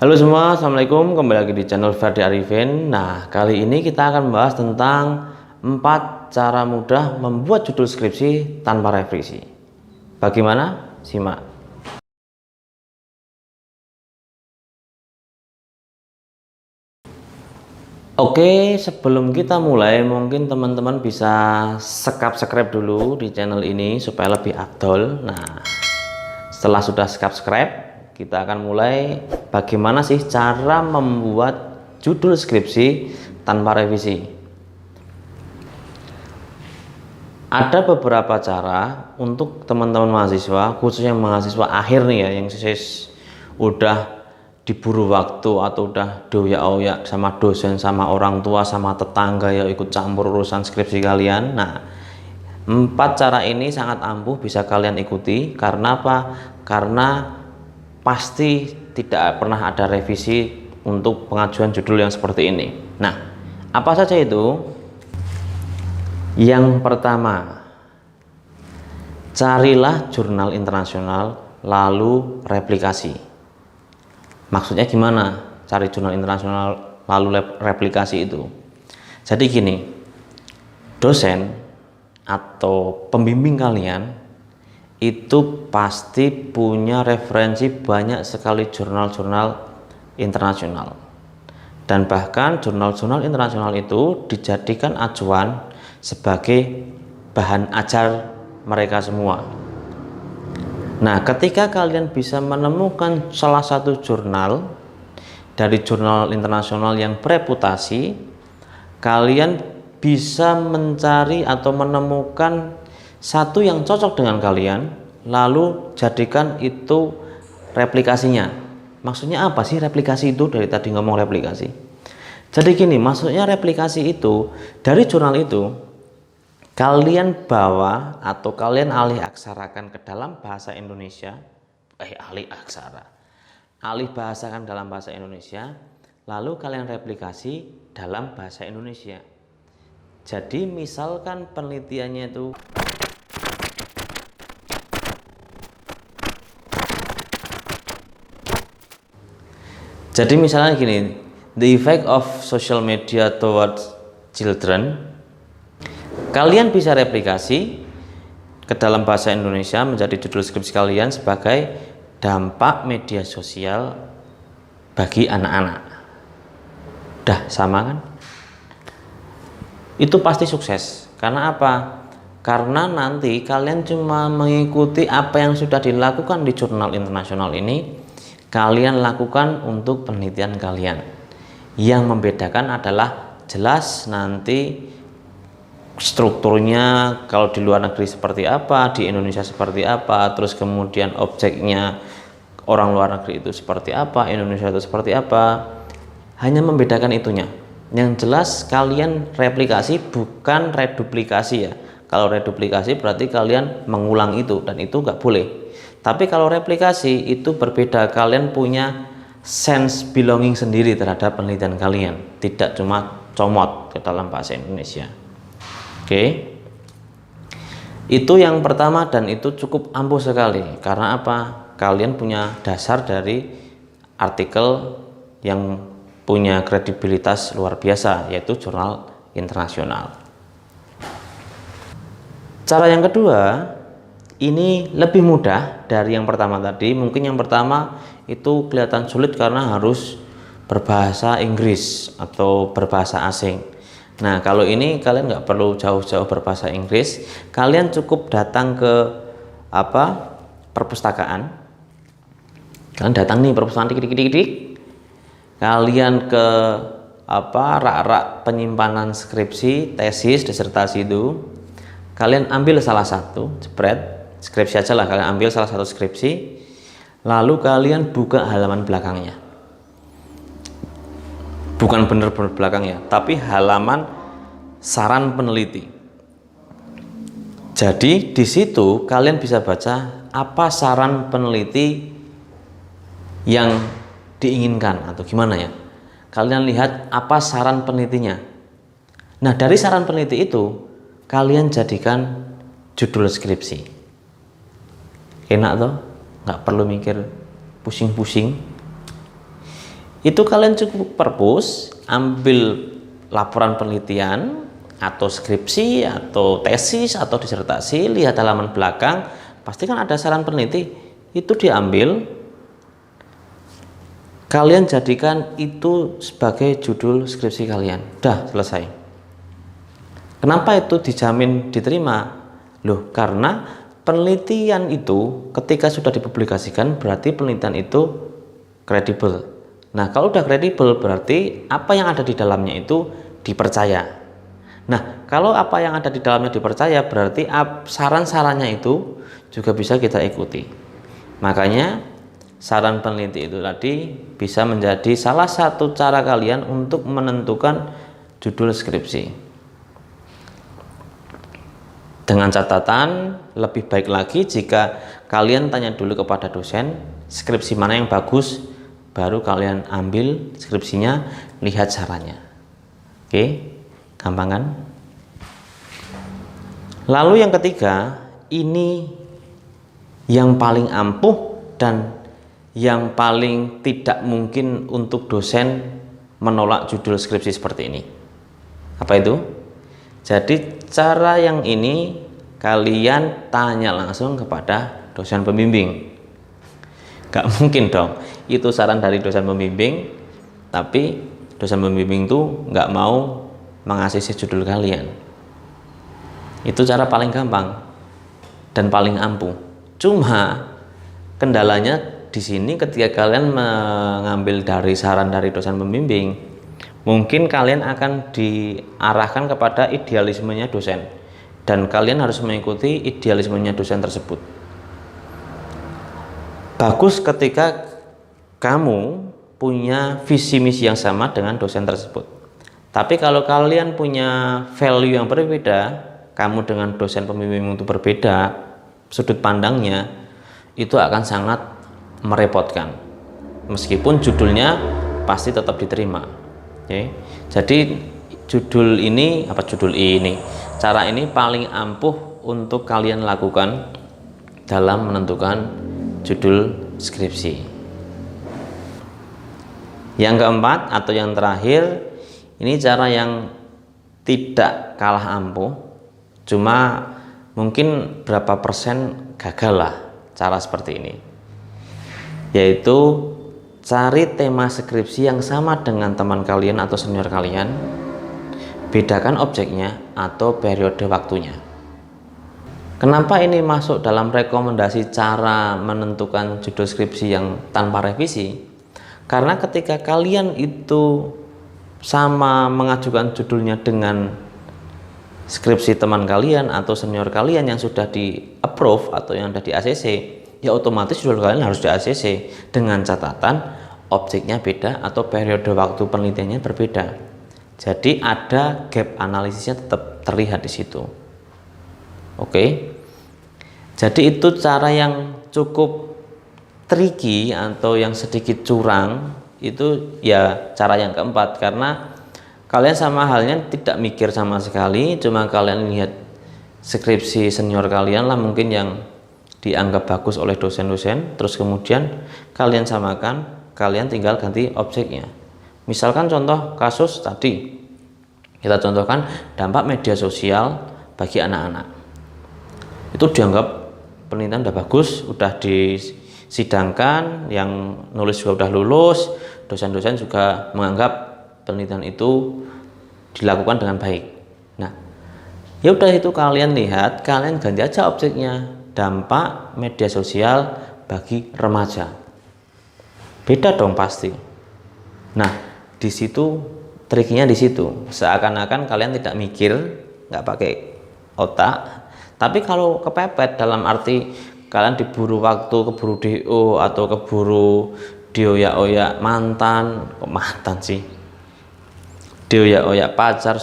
Halo semua, assalamualaikum. Kembali lagi di channel Ferdi Arifin. Nah, kali ini kita akan membahas tentang 4 cara mudah membuat judul skripsi tanpa revisi. Bagaimana? Simak. Oke, sebelum kita mulai, mungkin teman-teman bisa subscribe dulu di channel ini supaya lebih afdol. Nah, setelah sudah subscribe, kita akan mulai bagaimana sih cara membuat judul skripsi tanpa revisi. Ada beberapa cara untuk teman-teman mahasiswa, khususnya mahasiswa akhir nih ya, yang udah diburu waktu atau udah doyak-oyak sama dosen, sama orang tua, sama tetangga ya ikut campur urusan skripsi kalian. Nah, 4 cara ini sangat ampuh bisa kalian ikuti. Karena apa? Karena pasti tidak pernah ada revisi untuk pengajuan judul yang seperti ini. Nah, apa saja itu? Yang pertama, carilah jurnal internasional lalu replikasi. Maksudnya gimana cari jurnal internasional lalu replikasi itu? Jadi gini, dosen atau pembimbing kalian itu pasti punya referensi banyak sekali jurnal-jurnal internasional, dan bahkan jurnal-jurnal internasional itu dijadikan acuan sebagai bahan ajar mereka semua. Nah, ketika kalian bisa menemukan salah satu jurnal dari jurnal internasional yang bereputasi, kalian bisa mencari atau menemukan satu yang cocok dengan kalian, lalu jadikan itu replikasinya. Maksudnya apa sih replikasi itu? Dari tadi ngomong replikasi. Jadi gini, maksudnya replikasi itu dari jurnal itu kalian bawa atau kalian alih aksarakan ke dalam bahasa Indonesia, alih bahasakan dalam bahasa Indonesia, lalu kalian replikasi dalam bahasa Indonesia. Jadi misalkan penelitiannya itu misalnya gini, the effect of social media towards children, kalian bisa replikasi ke dalam bahasa Indonesia menjadi judul skripsi kalian sebagai dampak media sosial bagi anak-anak. Udah sama kan? Itu pasti sukses. Karena apa? Karena nanti kalian cuma mengikuti apa yang sudah dilakukan di jurnal internasional ini, kalian lakukan untuk penelitian kalian. Yang membedakan adalah jelas nanti strukturnya kalau di luar negeri seperti apa, di Indonesia seperti apa, terus kemudian objeknya orang luar negeri itu seperti apa, Indonesia itu seperti apa. Hanya membedakan itunya. Yang jelas kalian replikasi bukan reduplikasi ya. Kalau reduplikasi berarti kalian mengulang itu, dan itu nggak boleh. Tapi kalau replikasi itu berbeda, kalian punya sense belonging sendiri terhadap penelitian kalian, tidak cuma comot ke dalam bahasa Indonesia. Oke, itu yang pertama, dan itu cukup ampuh sekali. Karena apa? Kalian punya dasar dari artikel yang punya kredibilitas luar biasa, yaitu jurnal internasional. Cara yang kedua ini lebih mudah dari yang pertama tadi. Mungkin yang pertama itu kelihatan sulit karena harus berbahasa Inggris atau berbahasa asing. Nah, kalau ini kalian nggak perlu jauh-jauh berbahasa Inggris. Kalian cukup datang ke perpustakaan. Kalian datang nih perpustakaan, dik. Kalian ke rak-rak penyimpanan skripsi, tesis, disertasi itu. Kalian ambil salah satu, skripsi aja lah, kalian ambil salah satu skripsi, lalu kalian buka halaman belakangnya. Bukan bener-bener belakangnya, tapi halaman saran peneliti. Jadi di situ kalian bisa baca apa saran peneliti yang diinginkan atau gimana ya. Kalian lihat apa saran penelitinya. Nah, dari saran peneliti itu kalian jadikan judul skripsi. Enak toh? Nggak perlu mikir pusing-pusing. Itu kalian cukup perpus, ambil laporan penelitian atau skripsi atau tesis atau disertasi, lihat halaman belakang, pasti kan ada saran peneliti, itu diambil, kalian jadikan itu sebagai judul skripsi kalian. Udah selesai. Kenapa itu dijamin diterima? Loh, karena penelitian itu ketika sudah dipublikasikan berarti penelitian itu kredibel. Nah, kalau udah kredibel berarti apa yang ada di dalamnya itu dipercaya. Nah, kalau apa yang ada di dalamnya dipercaya berarti saran-sarannya itu juga bisa kita ikuti. Makanya saran peneliti itu tadi bisa menjadi salah satu cara kalian untuk menentukan judul skripsi. Dengan catatan, lebih baik lagi jika kalian tanya dulu kepada dosen skripsi mana yang bagus, baru kalian ambil skripsinya, lihat caranya. Oke, gampang kan? Lalu yang ketiga, ini yang paling ampuh dan yang paling tidak mungkin untuk dosen menolak judul skripsi seperti ini. Apa itu? Jadi cara yang ini kalian tanya langsung kepada dosen pembimbing. Gak mungkin dong itu saran dari dosen pembimbing tapi dosen pembimbing tuh gak mau mengasih judul kalian. Itu cara paling gampang dan paling ampuh. Cuma kendalanya di sini ketika kalian mengambil dari saran dari dosen pembimbing, mungkin kalian akan diarahkan kepada idealismenya dosen dan kalian harus mengikuti idealismenya dosen tersebut. Bagus ketika kamu punya visi misi yang sama dengan dosen tersebut. Tapi kalau kalian punya value yang berbeda, kamu dengan dosen pembimbing itu berbeda, sudut pandangnya itu akan sangat merepotkan. Meskipun judulnya pasti tetap diterima. Oke. Jadi cara ini paling ampuh untuk kalian lakukan dalam menentukan judul skripsi. Yang keempat atau yang terakhir, ini cara yang tidak kalah ampuh, cuma mungkin berapa persen gagal lah cara seperti ini, yaitu cari tema skripsi yang sama dengan teman kalian atau senior kalian, bedakan objeknya atau periode waktunya. Kenapa ini masuk dalam rekomendasi cara menentukan judul skripsi yang tanpa revisi? Karena ketika kalian itu sama mengajukan judulnya dengan skripsi teman kalian atau senior kalian yang sudah di approve atau yang sudah di ACC, ya otomatis judul kalian harus di ACC dengan catatan objeknya beda atau periode waktu penelitiannya berbeda. Jadi ada gap analisisnya tetap terlihat di situ. Oke. Jadi itu cara yang cukup tricky atau yang sedikit curang, itu ya cara yang keempat, karena kalian sama halnya tidak mikir sama sekali, cuma kalian lihat skripsi senior kalian lah mungkin yang dianggap bagus oleh dosen-dosen, terus kemudian kalian samakan, kalian tinggal ganti objeknya. Misalkan contoh kasus tadi kita contohkan dampak media sosial bagi anak-anak, itu dianggap penelitian udah bagus, udah disidangkan, yang nulis juga udah lulus, dosen-dosen juga menganggap penelitian itu dilakukan dengan baik. Nah, ya udah itu kalian lihat, kalian ganti aja objeknya, dampak media sosial bagi remaja. Beda dong pasti. Nah, di situ triknya di situ. Seakan-akan kalian tidak mikir, nggak pakai otak. Tapi kalau kepepet dalam arti kalian diburu waktu, keburu DO atau keburu dioyak-oyak mantan, kok mantan sih? Dioyak-oyak pacar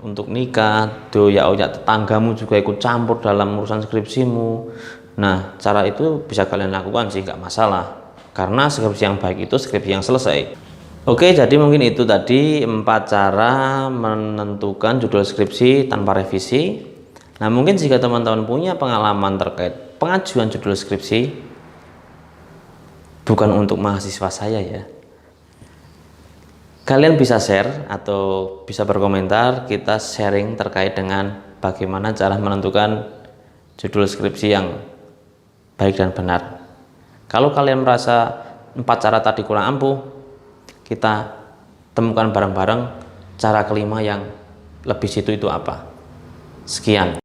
untuk nikah, dioyak-oyak tetanggamu juga ikut campur dalam urusan skripsimu. Nah, cara itu bisa kalian lakukan sih, nggak masalah. Karena skripsi yang baik itu skripsi yang selesai. Oke, jadi mungkin itu tadi 4 cara menentukan judul skripsi tanpa revisi. Nah, mungkin jika teman-teman punya pengalaman terkait pengajuan judul skripsi, bukan untuk mahasiswa saya ya, Kalian bisa share atau bisa berkomentar, kita sharing terkait dengan bagaimana cara menentukan judul skripsi yang baik dan benar. Kalau kalian merasa 4 cara tadi kurang ampuh, kita temukan bareng-bareng cara kelima yang lebih situ itu apa. Sekian.